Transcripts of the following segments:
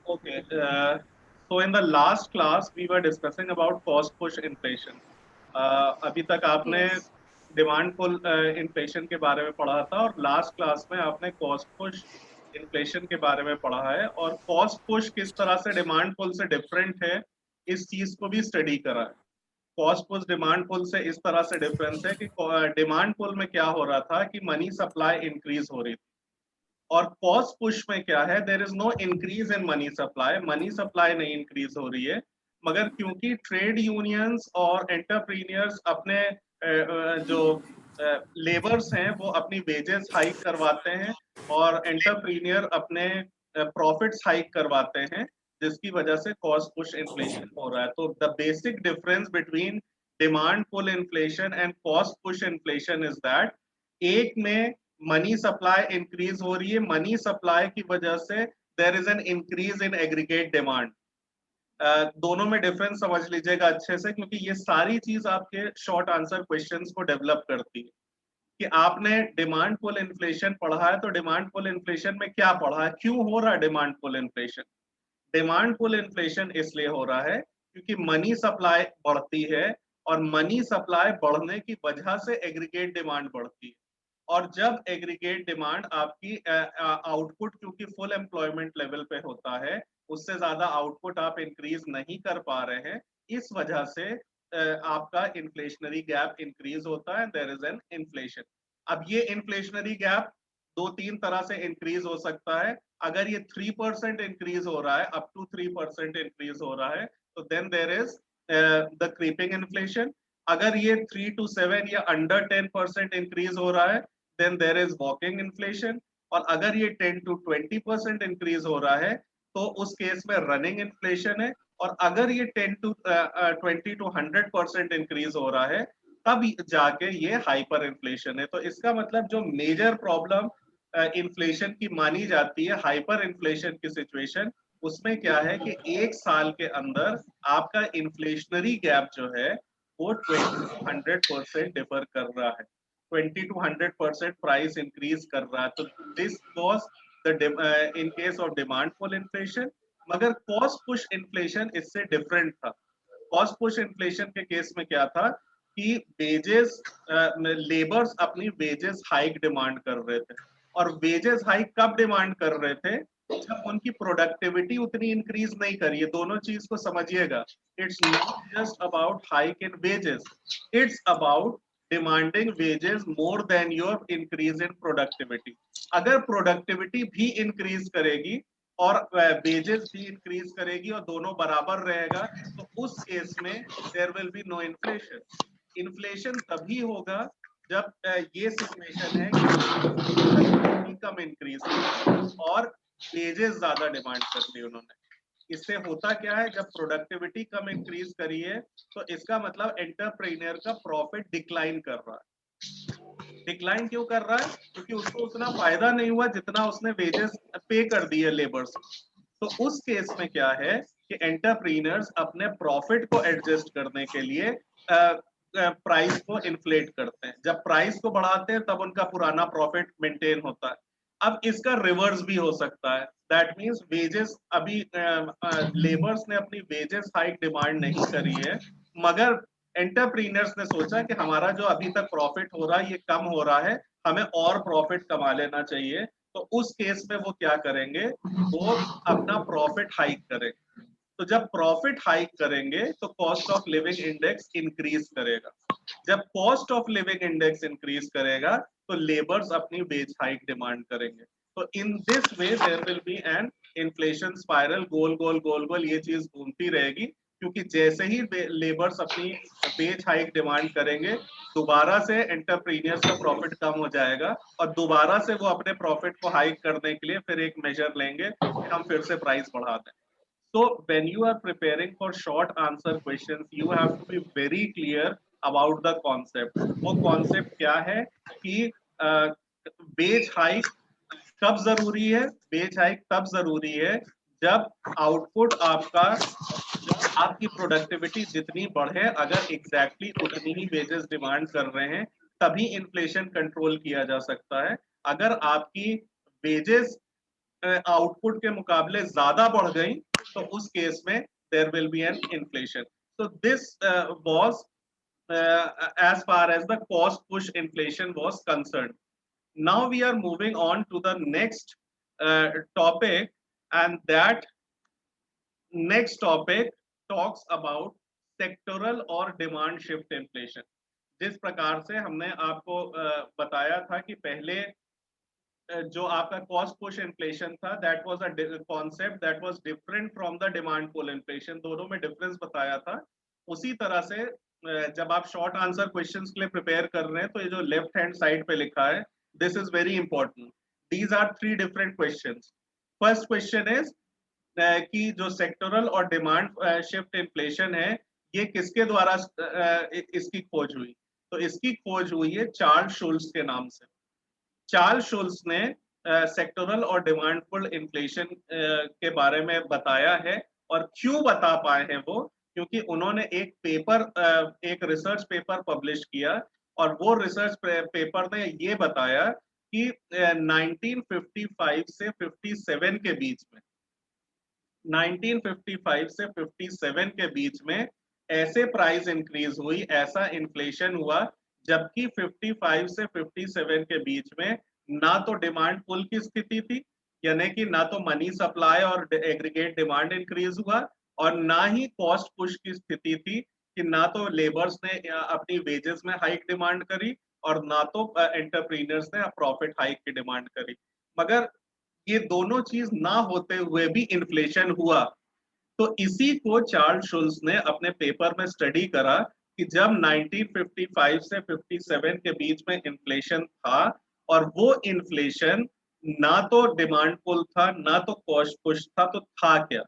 Okay. So in the last class we were discussing about cost push inflation. अभी तक आपने Yes. Demand pull inflation के बारे में पढ़ा था और लास्ट क्लास में आपने कॉस्ट पुश इन्फ्लेशन के बारे में पढ़ा है और कॉस्ट पुश किस तरह से डिमांड पुल से डिफरेंट है इस चीज को भी स्टडी करा है। कॉस्ट पुश डिमांड पुल से इस तरह से डिफरेंस है कि डिमांड पुल में क्या हो रहा था कि मनी सप्लाई इंक्रीज हो रही थी और कॉस्ट पुश में क्या है, there is no increase in money supply नहीं इंक्रीज हो रही है। मगर क्योंकि ट्रेड यूनियंस और एंटरप्रीनियर्स अपने जो लेबर्स हैं वो अपनी वेजेस हाइक करवाते हैं और एंटरप्रीनियर अपने प्रॉफिट्स हाइक करवाते हैं, जिसकी वजह से कॉस्ट पुश इन्फ्लेशन हो रहा है। तो the basic difference between demand pull inflation and cost push inflation is that एक में मनी सप्लाई इंक्रीज हो रही है, मनी सप्लाई की वजह से there is an increase in aggregate demand. दोनों में डिफरेंस समझ लीजिएगा अच्छे से, क्योंकि ये सारी चीज आपके शॉर्ट आंसर क्वेश्चंस को डेवलप करती है। कि आपने डिमांड पुल इन्फ्लेशन पढ़ा है तो डिमांड पुल इन्फ्लेशन में क्या पढ़ा है, क्यों हो रहा है demand pull inflation. Demand pull inflation इसलिए हो रहा है क्योंकि मनी सप्लाई बढ़ती है और मनी सप्लाई बढ़ने की वजह से एग्रीगेट डिमांड बढ़ती है। और जब एग्रीगेट डिमांड आपकी आउटपुट क्योंकि फुल एम्प्लॉयमेंट लेवल पे होता है, उससे ज्यादा आउटपुट आप इंक्रीज नहीं कर पा रहे हैं, इस वजह से आपका इन्फ्लेशनरी गैप इंक्रीज होता है, देयर इज एन इन्फ्लेशन। अब ये इन्फ्लेशनरी गैप दो तीन तरह से इंक्रीज हो सकता है। अगर ये 3% इंक्रीज हो रहा है, अप टू 3% इंक्रीज हो रहा है, तो then there is the creeping inflation. अगर ये 3 to 7 या अंडर 10% इंक्रीज हो रहा है, then there is walking inflation. और अगर ये 10 to 20% इंक्रीज हो रहा है, तो उस केस में रनिंग इन्फ्लेशन है। और अगर ये 10 to 20 to 100% इंक्रीज हो रहा है, तब जाके ये हाइपर इन्फ्लेशन है। तो इसका मतलब जो मेजर प्रॉब्लम इन्फ्लेशन की मानी जाती है, हाइपर इन्फ्लेशन की सिचुएशन, उसमें क्या है कि एक साल के अंदर आपका इन्फ्लेशनरी गैप जो है वो 20 to 100% डिफर कर रहा है, 20 to 100% प्राइस इंक्रीज कर रहा है। तो this was the in case of demand pull inflation. मगर कॉस्ट पुश इन्फ्लेशन इससे डिफरेंट था। कॉस्ट पुश इन्फ्लेशन के केस में क्या था कि वेजेस, लेबर्स अपनी वेजेस हाइक डिमांड कर रहे थे। और वेजेस हाइक कब डिमांड कर रहे थे, जब उनकी प्रोडक्टिविटी उतनी इंक्रीज नहीं करी है। दोनों चीज को समझिएगा, it's not just about hike in wages, it's about demanding wages more than your increase in productivity. अगर प्रोडक्टिविटी भी इंक्रीज करेगी और वेजेस भी इंक्रीज करेगी और दोनों बराबर रहेगा, तो उस केस में there will be no inflation. Inflation तभी होगा जब ये सिचुएशन है कि प्रोडक्टिविटी कम इंक्रीज की है और वेजेस ज्यादा डिमांड कर ली उन्होंने। इससे होता क्या है, जब प्रोडक्टिविटी कम इंक्रीज करी है, तो इसका मतलब एंटरप्रेन्योर का प्रॉफिट डिक्लाइन कर रहा है। डिक्लाइन क्यों कर रहा है, क्योंकि उसको उतना फायदा नहीं हुआ जितना उसने वेजेस पे कर दिए लेबर्स। तो उस केस में क्या है कि एंटरप्रीनर्स अपने प्रॉफिट को एडजस्ट करने के लिए प्राइस को इन्फ्लेट करते हैं। जब प्राइस को बढ़ाते हैं तब उनका पुराना प्रॉफिट मेंटेन होता है। अब इसका रिवर्स भी हो सकता है, दैट मींस वेजेस अभी लेबर्स ने अपनी वेजेस हाइक डिमांड नहीं करी है, मगर एंटरप्रीनर्स ने सोचा कि हमारा जो अभी तक प्रॉफिट हो रहा है ये कम हो रहा है, हमें और प्रॉफिट कमा लेना चाहिए। तो उस केस में वो क्या करेंगे, वो अपना प्रॉफिट हाइक करेंगे। तो जब प्रॉफिट हाइक करेंगे तो cost of living index increase करेगा। जब cost of living index increase करेगा तो लेबर्स अपनी वेज हाइक डिमांड करेंगे। तो in this way there will be an inflation spiral, गोल गोल गोल गोल ये चीज घूमती रहेगी। क्योंकि जैसे ही लेबर्स अपनी वेज हाइक डिमांड करेंगे, दोबारा से एंटरप्रीनियर्स का प्रॉफिट कम हो जाएगा और दोबारा से वो अपने प्रॉफिट को हाइक करने के लिए फिर एक मेजर लेंगे कि हम फिर से प्राइस बढ़ा दें। So when you are preparing for short answer questions, you have to be very clear about the concept. वो concept क्या है कि वेज हाइक कब जरूरी है। वेज हाइक तब जरूरी है जब आउटपुट आपका, आपकी प्रोडक्टिविटी जितनी बढ़े, अगर एग्जैक्टली उतनी ही वेजेस डिमांड कर रहे हैं, तभी इन्फ्लेशन कंट्रोल किया जा सकता है। अगर आपकी वेजेस आउटपुट के मुकाबले ज्यादा बढ़ गई तो उस केस में there will be an inflation. So this was as far as the cost push inflation was concerned. Now we are moving on to the next topic, and that next topic talks about sectoral और demand shift inflation. जिस प्रकार से हमने आपको बताया था कि पहले जो आपका कॉस्ट पुश इन्फ्लेशन था, that was a concept that was different from the demand pull inflation, दोनों में डिफरेंस बताया था. उसी तरह से जब आप शॉर्ट आंसर क्वेश्चंस के लिए प्रिपेयर कर रहे हैं तो ये जो लेफ्ट हैंड साइड पे लिखा है, this is very important. These are 3 different questions. First question is कि जो सेक्टोरल और डिमांड शिफ्ट इन्फ्लेशन है, ये किसके द्वारा इसकी खोज हुई? तो इसकी खोज हुई है चार्ल्स शुल्स के नाम से. चार्ल्स शुल्स ने सेक्टोरल और डिमांड पुल इन्फ्लेशन के बारे में बताया है. और क्यों बता पाए हैं वो? क्योंकि उन्होंने एक पेपर, एक रिसर्च पेपर पब्लिश किया, और वो रिसर्च पेपर ने ये बताया कि 1955 से 57 के बीच में, 1955 से 57 के बीच में ऐसे प्राइस इंक्रीज हुई, ऐसा इन्फ्लेशन हुआ, जबकि 55 से 57 के बीच में ना तो डिमांड पुल की स्थिति थी, यानी कि ना तो मनी सप्लाई और एग्रीगेट डिमांड इंक्रीज हुआ, और ना ही कॉस्ट पुश की स्थिति थी कि ना तो लेबर्स ने अपनी वेजेस में हाइक डिमांड करी और ना तो एंटरप्रीनर्स ने प्रॉफिट हाइक की डिमांड करी. मगर ये दोनों चीज ना होते हुए भी इन्फ्लेशन हुआ. तो इसी को चार्ल्स शुल्स ने अपने पेपर में स्टडी करा कि जब 1955 से 57 के बीच में इन्फ्लेशन था, और वो इन्फ्लेशन ना तो डिमांड पुल था ना तो कॉस्ट पुश था, तो था क्या?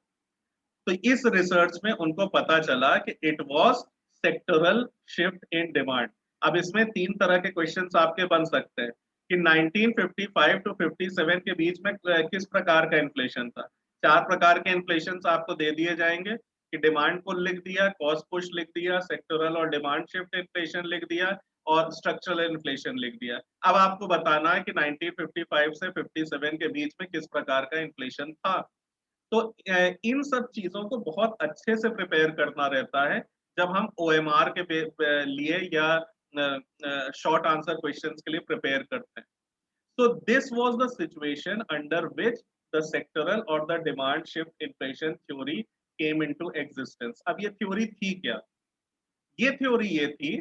तो इस रिसर्च में उनको पता चला कि it was sectoral shift in demand. अब इसमें 3 तरह के क्वेश्चंस आपके बन सकते हैं कि 1955 टू 57 के बीच में किस प्रकार का इन्फ्लेशन था. 4 प्रकार के इन्फ्लेशन आपको दे दिए जाएंगे कि डिमांड पुल लिख दिया, कॉस्ट पुश लिख दिया, सेक्टोरल और डिमांड शिफ्ट इन्फ्लेशन लिख दिया, और स्ट्रक्चरल इन्फ्लेशन लिख दिया. अब आपको बताना है कि 1955 से 57 के बीच में किस प्रकार का इन्फ्लेशन था. तो इन सब चीजों को बहुत अच्छे से प्रिपेयर करना रहता है जब हम OMR के लिए या शॉर्ट आंसर क्वेश्चंस के लिए प्रिपेयर करते हैं. So this was the situation under which the sectoral or the demand shift inflation theory came into existence. अब ये थ्योरी थी क्या? ये थ्योरी ये थी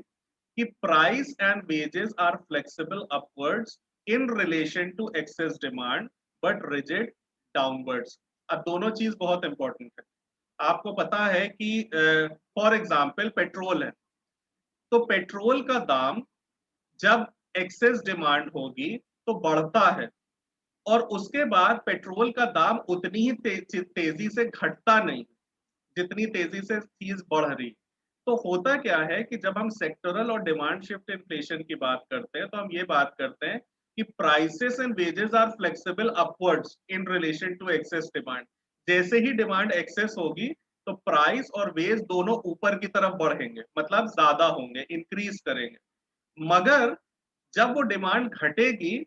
कि price and wages are flexible upwards in relation to excess demand but rigid downwards. अब दोनों चीज बहुत इंपॉर्टेंट है. आपको पता है कि फॉर एग्जांपल पेट्रोल है, तो पेट्रोल का दाम जब एक्सेस डिमांड होगी तो बढ़ता है, और उसके बाद पेट्रोल का दाम उतनी ही तेजी से घटता नहीं जितनी तेजी से चीज बढ़ रही. तो होता क्या है कि जब हम सेक्टोरल और डिमांड शिफ्ट इन्फ्लेशन की बात करते हैं तो हम ये बात करते हैं कि prices and wages are flexible upwards in relation to excess demand. जैसे ही डिमांड एक्सेस होगी तो प्राइस और वेज दोनों ऊपर की तरफ बढ़ेंगे, मतलब ज्यादा होंगे, इंक्रीज करेंगे. मगर जब वो डिमांड घटेगी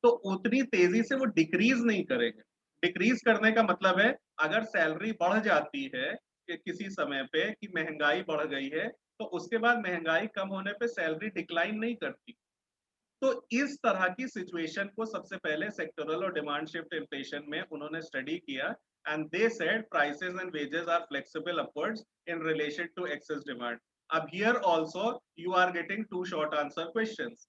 तो उतनी तेजी से वो डिक्रीज नहीं करेंगे. डिक्रीज करने का मतलब है, अगर सैलरी बढ़ जाती है कि किसी समय पे कि महंगाई बढ़ गई है, तो उसके बाद महंगाई कम होने पे सैलरी डिक्लाइन नहीं करती. तो इस तरह की सिचुएशन को सबसे पहले सेक्टोरल और डिमांड शिफ्ट इन्फ्लेशन में उन्होंने स्टडी किया, and they said prices and wages are flexible upwards in relation to excess demand. अब here also you are getting 2 short answer questions.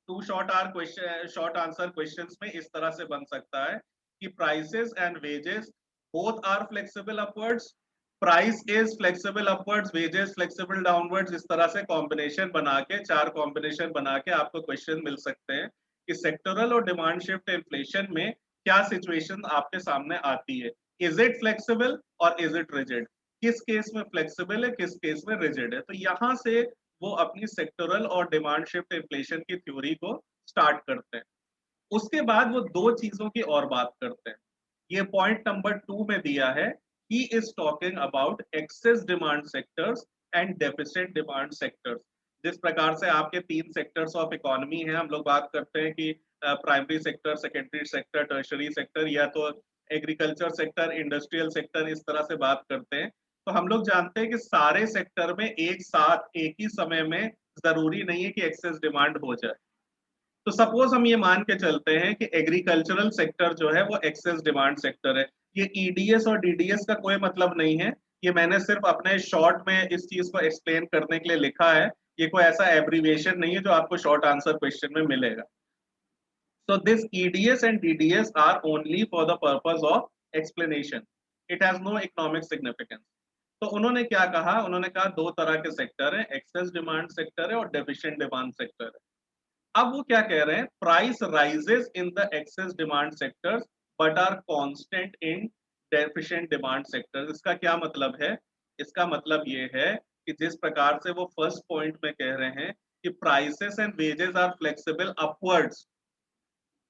2 short answer questions में इस तरह से बन सकता है कि prices and wages both are flexible upwards, price is flexible upwards, wages flexible downwards. इस तरह से कॉम्बिनेशन बना के, 4 कॉम्बिनेशन बना के आपको क्वेश्चन मिल सकते हैं कि सेक्टोरल और डिमांड शिफ्ट इन्फ्लेशन में क्या सिचुएशन आपके सामने आती है. इज इट फ्लेक्सिबल और इज इट रिजिड? किस केस में फ्लेक्सिबल है, किस केस में रिजिड है? तो यहां से वो अपनी सेक्टोरल और डिमांड शिफ्ट इन्फ्लेशन की थ्योरी को स्टार्ट करते हैं. उसके बाद वो 2 चीजों की और बात करते हैं. ये पॉइंट नंबर 2 में दिया है, he is talking about excess demand sectors and deficit demand sectors. जिस प्रकार से आपके 3 सेक्टर्स ऑफ इकोनॉमी है, हम लोग बात करते हैं कि primary sector, secondary sector, tertiary sector, या तो एग्रीकल्चर सेक्टर, इंडस्ट्रियल सेक्टर, इस तरह से बात करते हैं, तो हम लोग जानते हैं कि सारे सेक्टर में एक साथ एक ही समय में जरूरी नहीं है कि एक्सेस डिमांड हो जाए। तो सपोज हम ये मान के चलते हैं कि एग्रीकल्चरल सेक्टर जो है वो एक्सेस डिमांड सेक्टर है। ये ईडीएस और डीडीएस का कोई मतलब नहीं है, ये मैंने सिर्फ अपने शॉर्ट में इस चीज को एक्सप्लेन करने के लिए लिखा है। ये कोई ऐसा एब्रीविएशन नहीं है जो आपको शॉर्ट आंसर क्वेश्चन में मिलेगा। So this EDS and DDS are only for the purpose of explanation. It has no economic significance. तो उन्होंने क्या कहा, उन्होंने कहा दो तरह के सेक्टर हैं, एक्सेस डिमांड सेक्टर है और डेफिशिएंट डिमांड सेक्टर है। अब वो क्या कह रहे हैं, price rises in the excess demand sectors but are constant in deficient demand sectors. इसका क्या मतलब है? इसका मतलब ये है कि जिस प्रकार से वो फर्स्ट पॉइंट में कह रहे हैं कि prices and wages are flexible upwards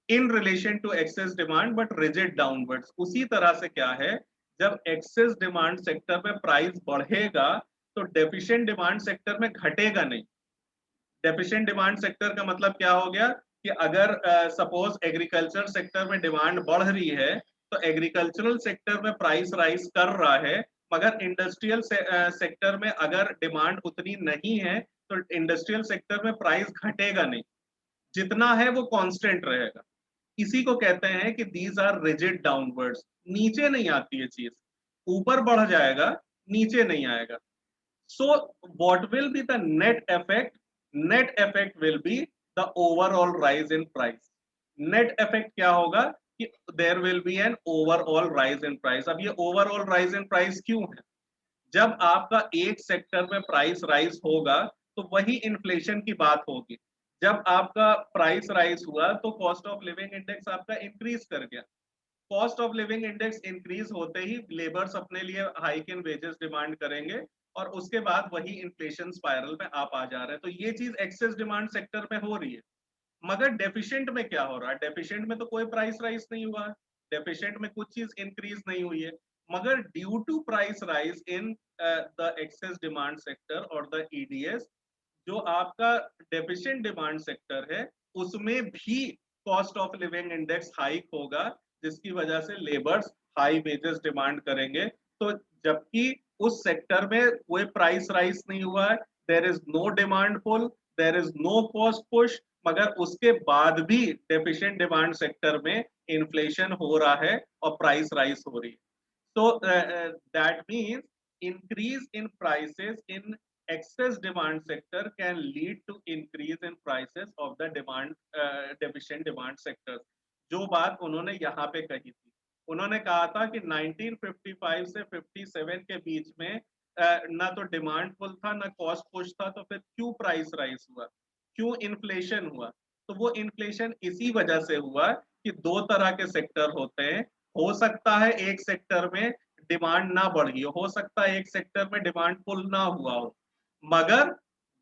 in relation to excess demand but rigid downwards, उसी तरह से क्या है, जब एक्सेस डिमांड सेक्टर में प्राइस बढ़ेगा तो डेफिशिएंट डिमांड सेक्टर में घटेगा नहीं। डेफिशिएंट डिमांड सेक्टर का मतलब क्या हो गया कि अगर सपोज एग्रीकल्चर सेक्टर में डिमांड बढ़ रही है तो एग्रीकल्चरल सेक्टर में प्राइस राइज कर रहा है, मगर इंडस्ट्रियल सेक्टर में अगर डिमांड उतनी नहीं है तो इंडस्ट्रियल सेक्टर में प्राइस घटेगा नहीं, जितना है वो कांस्टेंट रहेगा। इसी को कहते हैं कि दीज आर रिजिड डाउनवर्ड्स, नीचे नहीं आती है चीज, ऊपर बढ़ जाएगा, नीचे नहीं आएगा। So what will be the net effect? Net effect will be the overall rise in price. Net effect क्या होगा कि there will be an overall rise in price. अब ये ओवरऑल राइज इन प्राइस क्यों है? जब आपका एक सेक्टर में प्राइस राइज होगा तो वही इन्फ्लेशन की बात होगी। जब आपका प्राइस राइज हुआ तो कॉस्ट ऑफ लिविंग इंडेक्स आपका इंक्रीज कर गया। Cost of living index increase होते ही लेबर्स अपने लिए हाइक इन वेजेस डिमांड करेंगे और उसके बाद वही इन्फ्लेशन स्पाइरल में आप आ जा रहे हैं। तो ये चीज एक्सेस डिमांड सेक्टर में हो रही है। मगर डेफिशिएंट में क्या हो रहा है? डेफिशिएंट में तो कोई प्राइस राइज नहीं हुआ है, डेफिशिएंट में कुछ चीज इंक्रीज नहीं हुई है, मगर due to price rise in the excess demand sector और द ईडीएस, जो आपका डेफिशिएंट डिमांड सेक्टर है उसमें भी cost of living index hike होगा, जिसकी वजह से लेबर्स हाई वेजेस डिमांड करेंगे। तो जबकि उस सेक्टर में कोई प्राइस राइज नहीं हुआ है, there is no demand pull, there is no cost push, मगर उसके बाद भी डेफिशिएंट डिमांड सेक्टर में इन्फ्लेशन हो रहा है और प्राइस राइज हो रही है। So that means increase in prices in excess demand sector can lead to increase in prices of the demand deficient demand sectors। जो बात उन्होंने यहाँ पे कही थी, उन्होंने कहा था कि 1955 से 57 के बीच में ना तो डिमांड पुल था ना कॉस्ट पुश था, तो फिर क्यों प्राइस राइज हुआ, क्यों इन्फ्लेशन हुआ? तो वो इन्फ्लेशन इसी वजह से हुआ कि दो तरह के सेक्टर होते हैं। हो सकता है एक सेक्टर में डिमांड ना बढ़ी हो सकता है एक सेक्टर में डिमांड पुल ना हुआ हो, मगर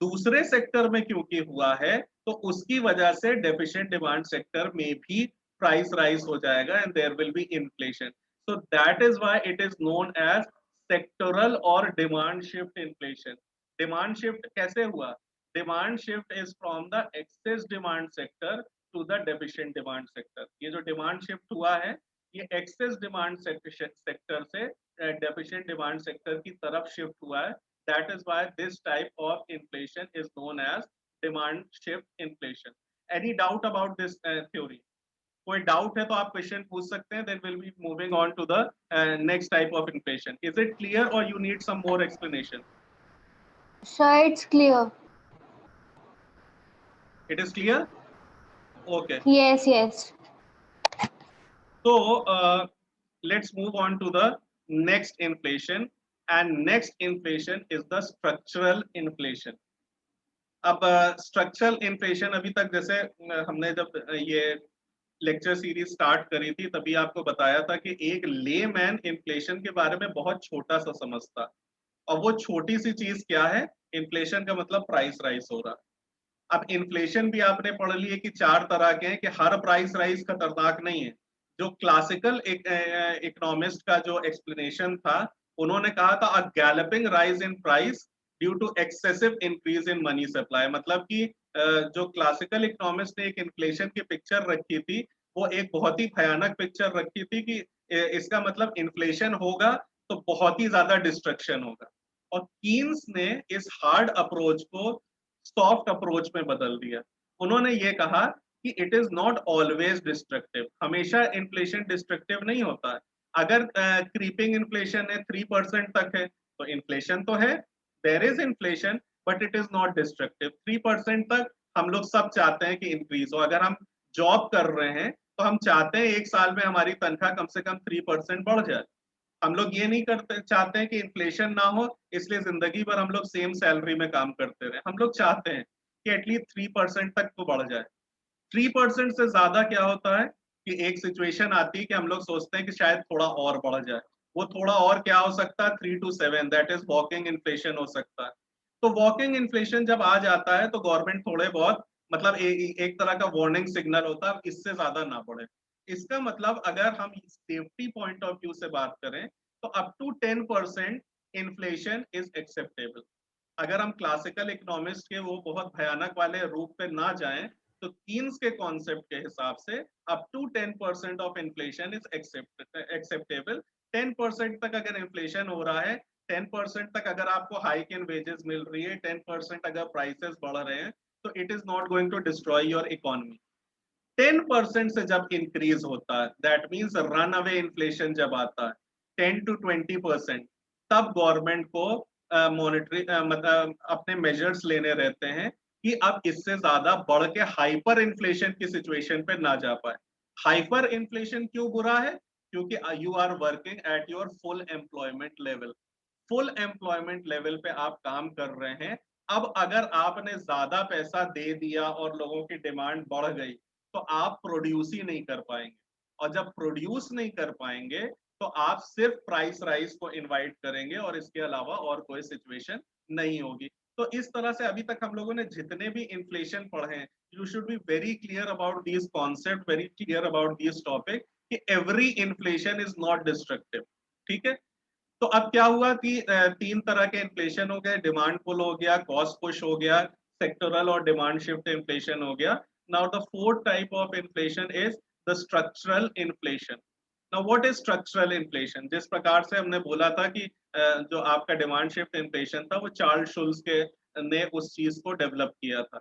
दूसरे सेक्टर में क्योंकि हुआ है तो उसकी वजह से डेफिशिएंट डिमांड सेक्टर में भी प्राइस राइज हो जाएगा and there will be inflation. So that is why it is known as sectoral और demand shift inflation. Demand shift कैसे हुआ? Demand shift is from the excess demand sector to the deficient demand sector. ये जो demand shift हुआ है ये excess demand sector से deficient demand sector की तरफ शिफ्ट हुआ है। That is why this type of inflation is known as demand shift inflation. Any doubt about this theory? कोई डाउट है तो आप क्वेश्चन पूछ सकते हैं, then will be moving on to the next type of inflation. Is it clear or you need some more explanation? Sir, it's clear. It is clear? Okay, Yes, yes. so let's move on to the next inflation, and next inflation is the structural inflation। अब structural inflation अभी तक जैसे हमने जब ये lecture series start करी थी तभी आपको बताया था कि एक लेमैन इन्फ्लेशन के बारे में बहुत छोटा सा समझता, और वो छोटी सी चीज क्या है? इन्फ्लेशन का मतलब प्राइस राइज हो रहा है। अब इन्फ्लेशन भी आपने पढ़ ली है कि चार तरह के हैं, कि हर प्राइस राइज खतरनाक नहीं है। जो क्लासिकल इकोनॉमिस्ट का जो एक्सप्लेनेशन था, उन्होंने कहा था a galloping rise in price due to excessive increase in money supply. मतलब कि जो क्लासिकल इकोनॉमिस्ट ने एक इन्फ्लेशन की पिक्चर रखी थी वो एक बहुत ही भयानक पिक्चर रखी थी कि इसका मतलब इन्फ्लेशन होगा तो बहुत ही ज्यादा डिस्ट्रक्शन होगा। और कीन्स ने इस हार्ड अप्रोच को सॉफ्ट अप्रोच में बदल दिया। उन्होंने ये कहा कि it is not always destructive, हमेशा इन्फ्लेशन डिस्ट्रक्टिव नहीं होता है। अगर क्रीपिंग इन्फ्लेशन है 3% तक है तो इन्फ्लेशन तो है, there is inflation, but it is not destructive. 3% तक हम लोग सब चाहते हैं कि इंक्रीज हो। अगर हम जॉब कर रहे हैं तो हम चाहते हैं एक साल में हमारी तनख्वाह कम से कम 3% बढ़ जाए। हम लोग ये नहीं करते चाहते हैं कि इन्फ्लेशन ना हो इसलिए जिंदगी भर हम लोग सेम सैलरी में काम करते रहे। हम लोग चाहते हैं कि एटलीस्ट 3% तक तो बढ़ जाए। 3% से ज्यादा क्या होता है कि एक सिचुएशन आती है कि हम लोग सोचते हैं कि शायद थोड़ा और बढ़ जाए। वो थोड़ा और क्या हो सकता है, 3 to 7, that is walking inflation हो सकता है। तो वॉकिंग इन्फ्लेशन जब आ जाता है तो गवर्नमेंट थोड़े बहुत मतलब एक तरह का वार्निंग सिग्नल होता है, इससे ज्यादा ना बढ़े। इसका मतलब अगर हम सेफ्टी पॉइंट ऑफ व्यू से बात करें तो up to 10% inflation is acceptable. अगर हम क्लासिकल इकोनॉमिस्ट के वो बहुत भयानक वाले रूप पे ना जाएं तो कीन्स के कॉन्सेप्ट के हिसाब से up to 10% of inflation is acceptable. 10% तक अगर इन्फ्लेशन हो रहा है, 10% तक अगर आपको हाइक इन वेजेस मिल रही है, 10% अगर प्राइसेस बढ़ रहे हैं तो it is not going to destroy your economy. 10% से जब इंक्रीज होता है that means runaway inflation जब आता है 10 to 20%, तब गवर्नमेंट को मॉनिटरी मतलब अपने मेजर्स लेने रहते हैं कि अब इससे ज्यादा बढ़ के हाइपर इन्फ्लेशन की सिचुएशन पे ना जा पाए। हाइपर इन्फ्लेशन क्यों बुरा है? क्योंकि you are working at your full employment level. Full employment level पे आप काम कर रहे हैं। अब अगर आपने ज्यादा पैसा दे दिया और लोगों की डिमांड बढ़ गई तो आप प्रोड्यूस ही नहीं कर पाएंगे। और जब प्रोड्यूस नहीं कर पाएंगे तो आप सिर्फ प्राइस राइज को इनवाइट करेंगे और इसके अलावा और कोई सिचुएशन नहीं होगी। तो इस तरह से अभी तक हम लोगों ने जितने भी इन्फ्लेशन पढ़े हैं, you should be very clear about this concept, very clear about this topic कि every inflation is not destructive. ठीक है। तो अब क्या हुआ कि तीन तरह के इन्फ्लेशन हो गए, डिमांड पुल हो गया, कॉस्ट पुश हो गया, सेक्टोरल और डिमांड शिफ्ट इन्फ्लेशन हो गया। Now the fourth type of inflation is the structural inflation. Now what is structural inflation? जिस प्रकार से हमने बोला था कि जो आपका डिमांड शिफ्ट इन्फ्लेशन था वो चार्ल्स शुल्स के ने उस चीज को डेवलप किया था,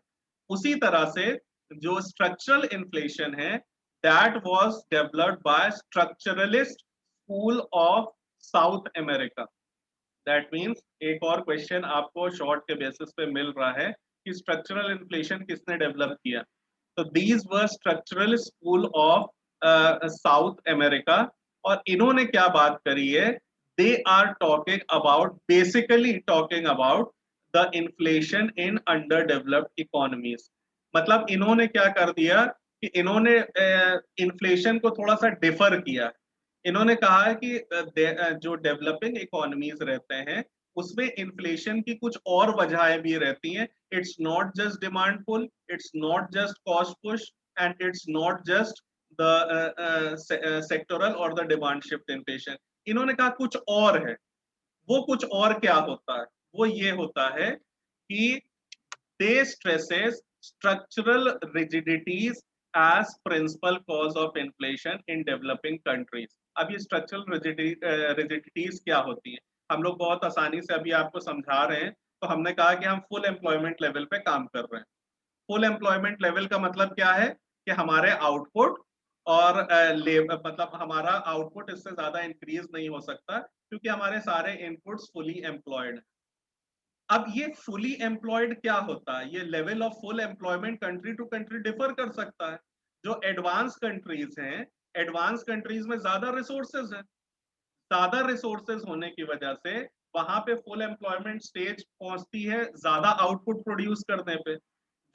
उसी तरह से जो स्ट्रक्चरल इन्फ्लेशन है that was developed by structuralist school of South America. That means एक और क्वेश्चन आपको शॉर्ट के बेसिस पे मिल रहा है कि स्ट्रक्चरल इन्फ्लेशन किसने डेवलप किया। तो these were structural school of South America. और इन्होंने क्या बात करी है, they are talking about basically talking about the inflation in underdeveloped economies. मतलब इन्होंने क्या कर दिया कि इन्होंने इन्फ्लेशन को थोड़ा सा डिफर किया। इन्होंने कहा है कि जो डेवलपिंग इकोनॉमीज रहते हैं उसमें इन्फ्लेशन की कुछ और वजहें भी रहती हैं। It's not just demand pull, it's not just cost push, and it's not just the sectoral और द डिमांड शिफ्ट इन्फ्लेशन। इन्होंने कहा कुछ और है। वो कुछ और क्या होता है? वो ये होता है कि they stresses structural rigidities as principal cause of inflation in developing countries। अब ये स्ट्रक्चरल रिजिडिटीज क्या होती हैं हम लोग बहुत आसानी से अभी आपको समझा रहे हैं। तो हमने कहा कि हम फुल एम्प्लॉयमेंट लेवल पे काम कर रहे हैं। फुल एम्प्लॉयमेंट लेवल का मतलब क्या है कि हमारे आउटपुट और मतलब हमारा आउटपुट इससे ज्यादा इंक्रीज नहीं हो सकता क्योंकि हमारे सारे इनपुट्स फुली एम्प्लॉयड। अब ये फुली एम्प्लॉयड क्या होता है? ये level of full employment country to country differ कर सकता है। जो एडवांस कंट्रीज हैं, एडवांस कंट्रीज में ज्यादा रिसोर्सेज है। ज्यादा रिसोर्सेज होने की वजह से वहां पे फुल एम्प्लॉयमेंट स्टेज पहुंचती है ज्यादा आउटपुट प्रोड्यूस करने पे।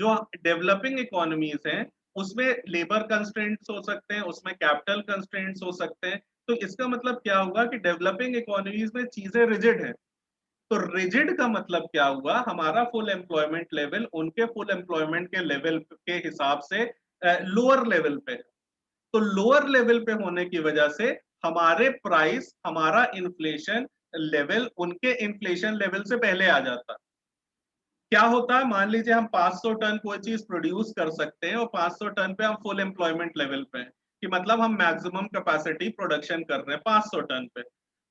जो डेवलपिंग इकोनॉमीज हैं उसमें लेबर कंस्ट्रेंट्स हो सकते हैं, उसमें कैपिटल कंस्ट्रेंट्स हो सकते हैं। तो इसका मतलब क्या हुआ कि डेवलपिंग इकोनॉमीज में चीजें रिजिड है। तो रिजिड का मतलब क्या हुआ, हमारा फुल एम्प्लॉयमेंट लेवल उनके फुल एम्प्लॉयमेंट के लेवल के हिसाब से लोअर लेवल पे है। तो लोअर लेवल पे होने की वजह से हमारे प्राइस, हमारा इन्फ्लेशन लेवल उनके इन्फ्लेशन लेवल से पहले आ जाता है। क्या होता है, मान लीजिए हम 500 टन कोई चीज प्रोड्यूस कर सकते हैं और 500 टन पे हम फुल एम्प्लॉयमेंट लेवल पे हैं। कि मतलब हम मैक्सिमम कैपेसिटी प्रोडक्शन कर रहे हैं 500 टन पे,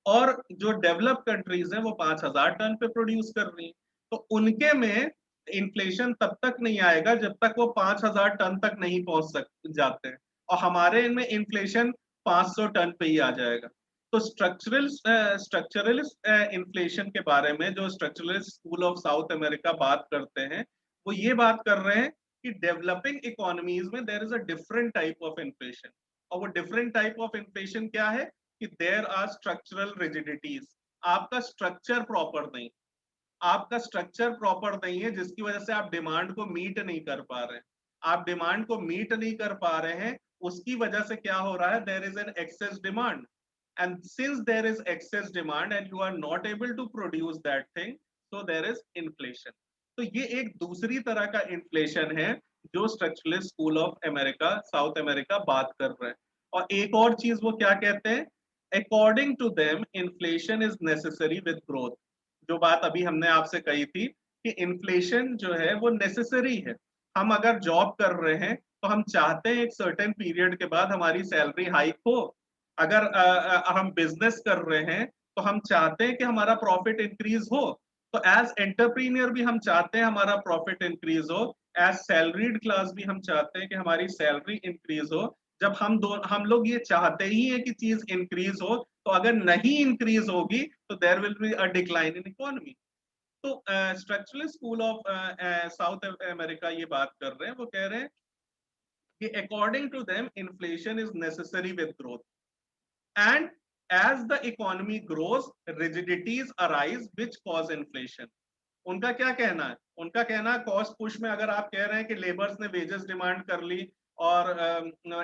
और जो डेवलप कंट्रीज हैं वो 5000 टन पे प्रोड्यूस कर रही हैं। तो उनके में इन्फ्लेशन तब तक नहीं आएगा जब तक वो 5000 टन तक नहीं पहुंच जाते हैं, और हमारे इनमें इन्फ्लेशन 500 टन पे ही आ जाएगा। तो स्ट्रक्चरल इन्फ्लेशन के बारे में जो structural school of South America बात करते हैं, वो ये बात कर रहे हैं कि डेवलपिंग इकोनॉमीज में there is a different type of inflation. और वो डिफरेंट टाइप ऑफ इन्फ्लेशन क्या है कि देयर आर स्ट्रक्चरल रिजिडिटीज। आपका स्ट्रक्चर प्रॉपर नहीं, आपका स्ट्रक्चर प्रॉपर नहीं है, जिसकी वजह से आप डिमांड को मीट नहीं कर पा रहे हैं। आप डिमांड को मीट नहीं कर पा रहे हैं, उसकी वजह से क्या हो रहा है, there is an excess demand, and since there is excess demand and you are not able to produce that thing, so there is inflation. तो ये एक दूसरी तरह का इन्फ्लेशन है जो structuralist school of America South America बात कर रहे हैं। और एक और चीज वो क्या कहते हैं, according to them inflation is necessary with growth. जो बात अभी हमने आपसे कही थी कि इन्फ्लेशन जो है वो नेसेसरी है। हम अगर जॉब कर रहे हैं तो हम चाहते हैं एक सर्टेन पीरियड के बाद हमारी सैलरी हाइक हो। अगर हम बिजनेस कर रहे हैं तो हम चाहते हैं कि हमारा प्रॉफिट इंक्रीज हो। तो एज एंटरप्रीनियर भी हम चाहते हैं हमारा प्रॉफिट इंक्रीज हो, एज सैलरीड क्लास भी हम चाहते हैं कि हमारी सैलरी इंक्रीज हो। जब हम लोग ये चाहते ही है कि चीज इंक्रीज हो, तो अगर नहीं इंक्रीज होगी तो there will be a decline in economy. तो structural school of South America ये बात कर रहे हैं, वो कह रहे हैं कि according to them inflation is necessary with growth, and as the economy grows rigidities arise which cause inflation। उनका क्या कहना है, उनका कहना है कॉस्ट पुश में अगर आप कह रहे हैं कि लेबर्स ने वेजेस डिमांड कर ली और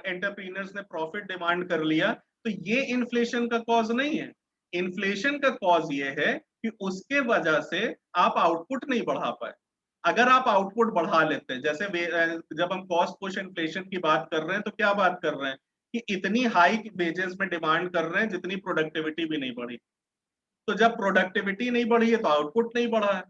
एंटरप्रीनर्स ने प्रॉफिट डिमांड कर लिया, तो ये इन्फ्लेशन का कॉज नहीं है। इन्फ्लेशन का कॉज ये है कि उसके वजह से आप आउटपुट नहीं बढ़ा पाए। अगर आप आउटपुट बढ़ा लेते हैं, जैसे जब हम कॉस्ट पुश इन्फ्लेशन की बात कर रहे हैं तो क्या बात कर रहे हैं कि इतनी हाई वेजेस में डिमांड कर रहे हैं जितनी प्रोडक्टिविटी भी नहीं बढ़ी। तो जब प्रोडक्टिविटी नहीं बढ़ी है तो आउटपुट नहीं बढ़ा है।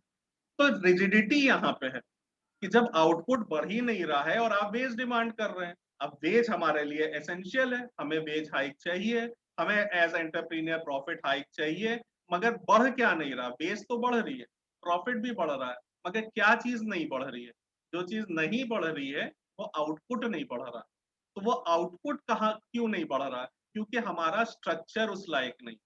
तो रिजिडिटी यहाँ पे है कि जब आउटपुट बढ़ ही नहीं रहा है और आप वेज डिमांड कर रहे हैं। अब वेज हमारे लिए एसेंशियल है, हमें वेज हाइक चाहिए, हमें एज एंटरप्रीनियर प्रॉफिट हाइक चाहिए, मगर बढ़ क्या नहीं रहा, बेस तो बढ़ रही है, प्रॉफिट भी बढ़ रहा है, मगर क्या चीज नहीं बढ़ रही है, जो चीज नहीं बढ़ रही है वो आउटपुट नहीं बढ़ रहा। तो वो आउटपुट कहाँ क्यों नहीं बढ़ रहा, क्योंकि हमारा स्ट्रक्चर उस लायक नहीं।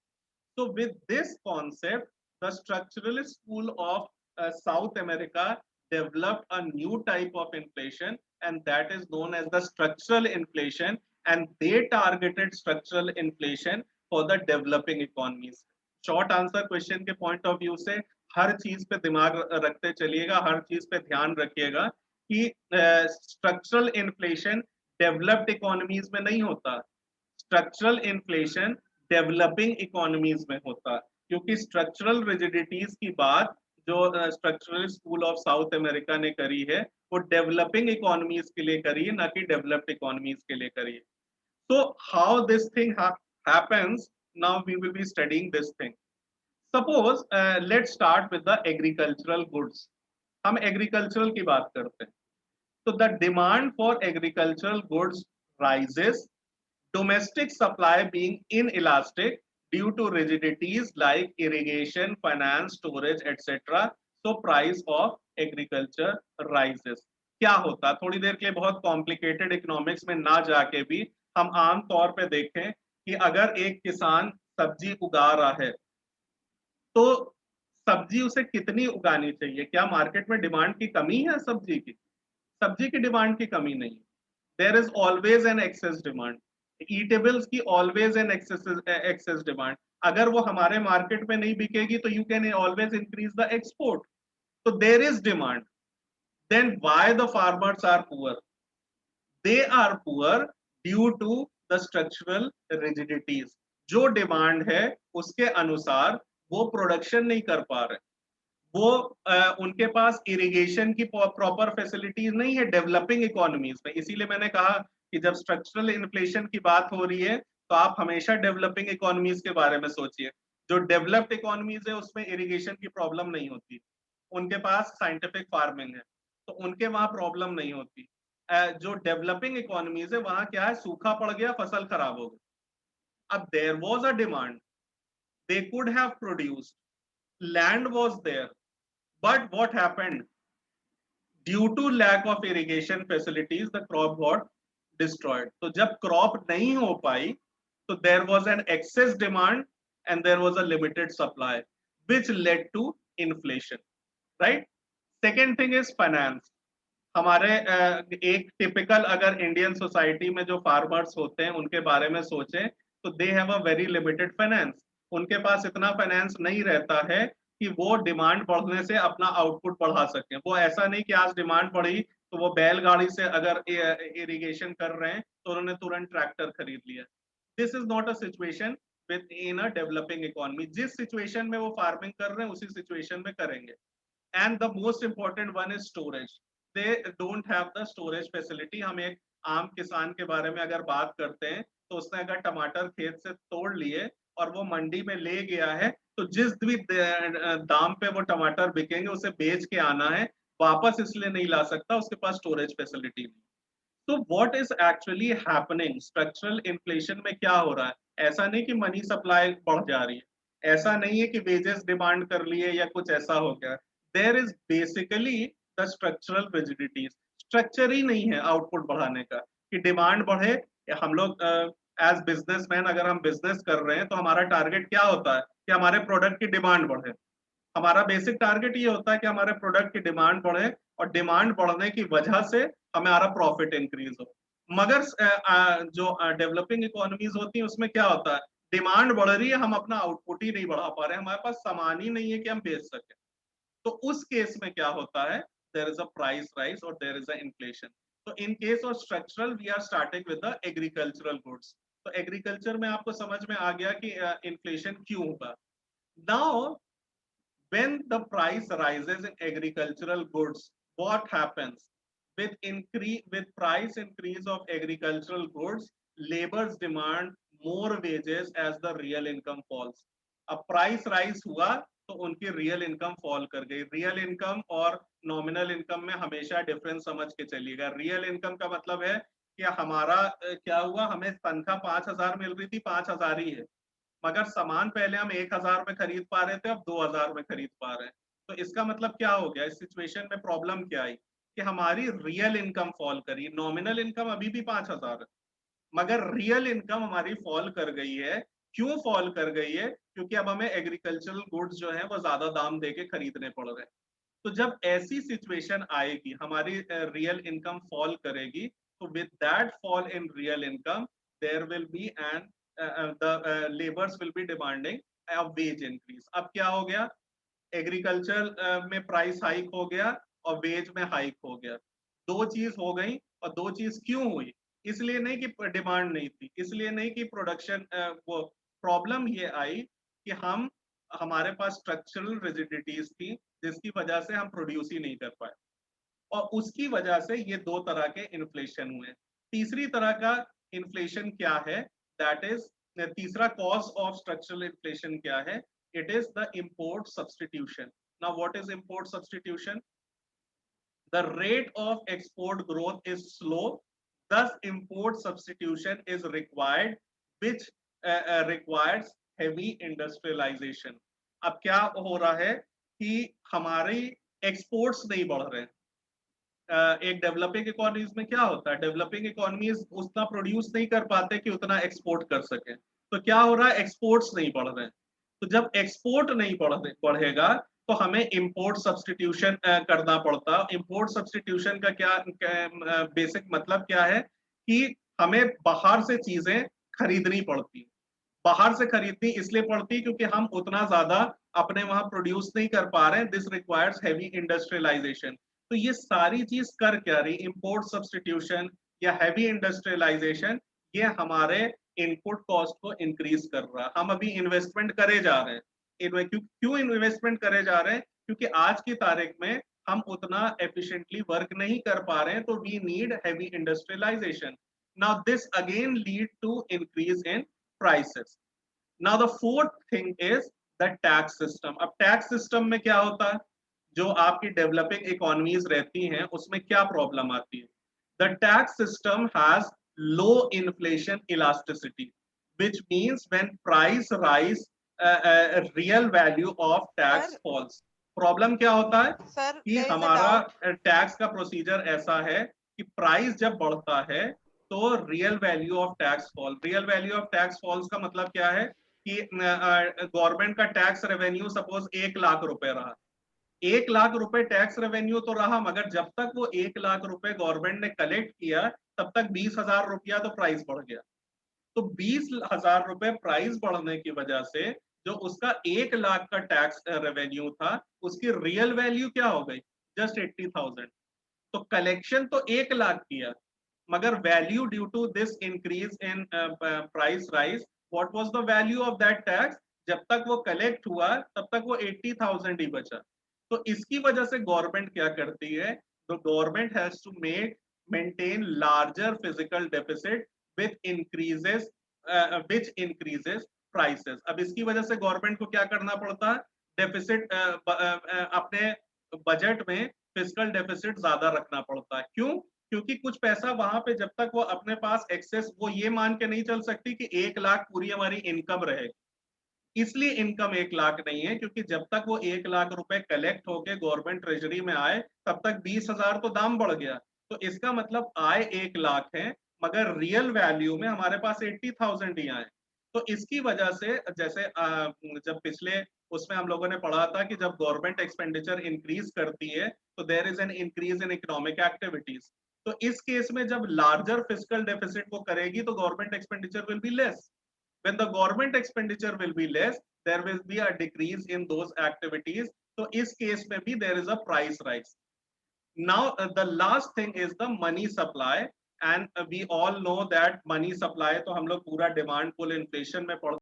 So with this concept, the structuralist school of South America developed a new type of inflation, and that is known as the structural inflation, and they targeted structural inflation for the developing economies। Short answer question के point of view से हर चीज पे दिमाग रखते चलिएगा, हर चीज पे ध्यान रखिएगा कि स्ट्रक्चरल इन्फ्लेशन डेवलप्ड इकोनॉमीज में नहीं होता, स्ट्रक्चरल इन्फ्लेशन डेवलपिंग इकोनॉमीज में होता है। क्योंकि स्ट्रक्चरल रिजिडिटीज की बात जो structural school of South America ने करी है वो डेवलपिंग इकोनॉमीज के लिए करी है, ना कि डेवलप्ड इकोनॉमीज के लिए करी है। So how this thing happens, now we will be studying this thing। Suppose let's start with the agricultural goods। हम एग्रीकल्चरल की बात करते हैं। तो the demand for agricultural goods rises, domestic supply being inelastic due to rigidities like irrigation, finance, storage, etc. So price of agriculture rises। क्या होता, थोड़ी देर के लिए बहुत कॉम्प्लिकेटेड इकोनॉमिक्स में ना जाके भी हम आम तौर पे देखें कि अगर एक किसान सब्जी उगा रहा है तो सब्जी उसे कितनी उगानी चाहिए, क्या मार्केट में डिमांड की कमी है सब्जी की? सब्जी की डिमांड की कमी नहीं, there is always an excess demand. Eatables की ऑलवेज एन एक्सेस डिमांड। अगर वो हमारे मार्केट में नहीं बिकेगी तो you can always increase the export. तो there is demand, then why the farmers are poor? They are poor due to the structural rigidities. जो डिमांड है उसके अनुसार वो प्रोडक्शन नहीं कर पा रहे, वो उनके पास इरिगेशन की प्रॉपर फैसिलिटीज नहीं है डेवलपिंग इकोनॉमीज में। इसीलिए मैंने कहा कि जब स्ट्रक्चरल इन्फ्लेशन की बात हो रही है तो आप हमेशा डेवलपिंग इकोनॉमीज के बारे में सोचिए। जो डेवलप्ड इकोनॉमीज है उसमें इरिगेशन की प्रॉब्लम नहीं होती, उनके पास साइंटिफिक फार्मिंग है तो उनके वहां प्रॉब्लम नहीं होती। जो डेवलपिंग इकोनॉमीज है वहां क्या है, सूखा पड़ गया, फसल खराब हो गई. अब there was a demand, they could have produced, land was there, but what happened, due to lack of irrigation facilities the crop got destroyed. तो जब crop नहीं हो पाई तो there was an excess demand and there was a limited supply which led to inflation, right? Second thing is finance. हमारे एक typical अगर Indian society में जो फार्मर्स होते हैं उनके बारे में सोचें तो they have a very limited finance. उनके पास इतना फाइनेंस नहीं रहता है कि वो डिमांड बढ़ने से अपना आउटपुट बढ़ा सकें. वो ऐसा नहीं कि आज डिमांड बढ़ी तो वो बैलगाड़ी से अगर इरिगेशन कर रहे हैं तो उन्होंने तुरंत ट्रैक्टर खरीद लिया. This is not a situation with in a developing economy. जिस सिचुएशन में वो फार्मिंग कर रहे हैं उसी सिचुएशन में करेंगे. And the most important one is storage. They don't have the storage facility. हम एक आम किसान के बारे में अगर बात करते हैं तो उसने अगर टमाटर खेत से तोड़ लिए और वो मंडी में ले गया है तो जिस भी दाम पे वो टमाटर बिकेंगे उसे बेच के आना है, वापस इसलिए नहीं ला सकता, उसके पास स्टोरेज फैसिलिटी नहीं. तो what is actually happening, structural inflation में क्या हो रहा है? ऐसा नहीं कि मनी सप्लाई बढ़ जा रही है, ऐसा नहीं है कि वेजेस डिमांड कर लिए या कुछ ऐसा हो गया. There is basically the structural rigidities. Structure ही नहीं है आउटपुट बढ़ाने का कि डिमांड बढ़े. हम लोग एज बिजनेसमैन अगर हम बिजनेस कर रहे हैं तो हमारा टारगेट क्या होता है कि हमारे प्रोडक्ट की डिमांड बढ़े. हमारा बेसिक टारगेट ये होता है कि हमारे प्रोडक्ट की डिमांड बढ़े और डिमांड बढ़ने की वजह से हमारा प्रॉफिट इंक्रीज हो. मगर जो डेवलपिंग इकोनॉमीज होती हैं उसमें क्या होता है, डिमांड बढ़ रही है, हम अपना आउटपुट ही नहीं बढ़ा पा रहे हैं, हमारे पास सामान ही नहीं है कि हम बेच सकें. तो उस केस में क्या होता है, there is a price rise और देयर इज अ इन्फ्लेशन. तो in case of structural we are starting with the agricultural goods. तो एग्रीकल्चर में आपको समझ में आ गया कि इन्फ्लेशन क्यों होगा. Now when the price rises in agricultural goods, what happens? With price increase of agricultural goods, laborers demand more wages as the real income falls. अब प्राइस राइज हुआ तो उनकी रियल इनकम फॉल कर गई. Real income और nominal income में हमेशा difference समझ के चलिएगा. रियल इनकम का मतलब है कि हमारा क्या हुआ, हमें तनख्वाह 5,000 मिल रही थी, 5,000 ही है, मगर सामान पहले हम 1,000 में खरीद पा रहे थे, अब 2,000 में खरीद पा रहे हैं. तो इसका मतलब क्या हो गया, इस सिचुएशन में प्रॉब्लम क्या आई कि हमारी रियल इनकम फॉल करी. नॉमिनल इनकम अभी भी 5,000 है मगर रियल इनकम हमारी फॉल कर गई है. क्यों फॉल कर गई है? क्योंकि अब हमें एग्रीकल्चरल गुड्स जो है वो ज्यादा दाम देके खरीदने पड़ रहे हैं. तो जब ऐसी सिचुएशन आएगी, हमारी रियल इनकम फॉल करेगी, तो with that fall in real income there will be an the labours will be demanding a wage increase. अब क्या हो गया, एग्रीकल्चर में प्राइस हाइक हो गया और वेज में हाइक हो गया. दो चीज हो गई. और दो चीज क्यों हुई? इसलिए नहीं कि डिमांड नहीं थी, इसलिए नहीं कि प्रोडक्शन वो. प्रॉब्लम ये आई कि हम हमारे पास स्ट्रक्चरल रिजिडिटीज थी जिसकी वजह से हम प्रोड्यूस ही नहीं कर पाए और उसकी वजह से ये दो तरह के इन्फ्लेशन हुए. तीसरी तरह का इन्फ्लेशन क्या है, दैट इज तीसरा कॉज ऑफ स्ट्रक्चरल इन्फ्लेशन क्या है, it is the import substitution. Now what is import substitution? The rate of export growth is slow, thus import substitution is required, which requires heavy industrialization. अब क्या हो रहा है कि हमारी एक्सपोर्ट्स नहीं बढ़ रहे हैं. एक डेवलपिंग इकोनॉमीज में क्या होता है, डेवलपिंग इकोनॉमीज उतना प्रोड्यूस नहीं कर पाते कि उतना एक्सपोर्ट कर सके. तो क्या हो रहा है, एक्सपोर्ट्स नहीं बढ़ रहे हैं. तो जब एक्सपोर्ट नहीं बढ़ेगा तो हमें इंपोर्ट सब्सटीट्यूशन करना पड़ता. इंपोर्ट सब्सटीट्यूशन का क्या बेसिक मतलब क्या है कि हमें बाहर से चीजें खरीदनी पड़ती. बाहर से खरीदनी इसलिए पड़ती क्योंकि हम उतना ज्यादा अपने वहां प्रोड्यूस नहीं कर पा रहे हैं. This requires heavy industrialisation. तो ये सारी चीज कर क्या रही, इंपोर्ट सब्सटीट्यूशन या हैवी इंडस्ट्रियलाइजेशन, ये हमारे इनपुट कॉस्ट को इंक्रीज कर रहा है. हम अभी इन्वेस्टमेंट करे जा रहे हैं. क्यों इन्वेस्टमेंट करे जा रहे हैं? क्योंकि आज की तारीख में हम उतना एफिशिएंटली वर्क नहीं कर पा रहे हैं, तो we need heavy industrialisation. Now this again lead to increase in prices. Now the fourth thing is the tax system. अब टैक्स सिस्टम में क्या होता है, जो आपकी डेवलपिंग इकोनॉमीज रहती हैं उसमें क्या प्रॉब्लम आती है. The tax system has low inflation elasticity, which means when price rise, real value of tax Sir, falls. Problem क्या होता है sir, कि there is a हमारा doubt. टैक्स का प्रोसीजर ऐसा है कि प्राइस जब बढ़ता है तो real value of tax fall. Real value of tax falls का मतलब क्या है कि गवर्नमेंट का टैक्स रेवेन्यू सपोज 1 लाख रुपए रहा, 1 लाख रुपए टैक्स रेवेन्यू तो रहा, मगर जब तक वो 1 लाख रुपए गवर्नमेंट ने कलेक्ट किया तब तक 20,000 रुपया तो प्राइस बढ़ गया। तो 20,000 रुपए प्राइस बढ़ने की वजह से जो उसका 1 लाख का टैक्स रेवेन्यू था उसकी रियल वैल्यू क्या हो गई, जस्ट 80,000। तो कलेक्शन तो 1 लाख किया, मगर value due to this increase in price rise, what was the value of that tax, जब तक वो कलेक्ट हुआ तब तक वो 80,000 ही बचा। तो इसकी वजह से गवर्नमेंट क्या करती है, तो government has to make maintain larger physical deficit with increases which increases prices. अब इसकी वजह से गवर्नमेंट को क्या करना पड़ता है, डेफिसिट अपने बजट में फिजिकल डेफिसिट ज्यादा रखना पड़ता है। क्यों? क्योंकि कुछ पैसा वहां पे जब तक वो अपने पास एक्सेस, वो ये मान के नहीं चल सकती कि 1 लाख पूरी हमारी इनकम रहेगी, इसलिए इनकम 1 लाख नहीं है, क्योंकि जब तक वो 1 लाख रुपए कलेक्ट होके गवर्नमेंट ट्रेजरी में आए तब तक 20,000 तो दाम बढ़ गया। तो इसका मतलब आय 1 लाख है मगर रियल वैल्यू में हमारे पास 80,000 ही आए। तो इसकी वजह से जैसे जब पिछले उसमें हम लोगों ने पढ़ा था कि जब गवर्नमेंट एक्सपेंडिचर इंक्रीज करती है तो there is an increase in economic activities. तो इस केस में जब लार्जर फिजिकल डेफिसिट वो करेगी तो government expenditure will be less. When the government expenditure will be less, there will be a decrease in those activities. So इस case में भी there is a price rise. Now the last thing is the money supply, and we all know that money supply तो हम लोग पूरा demand pull inflation में पढ़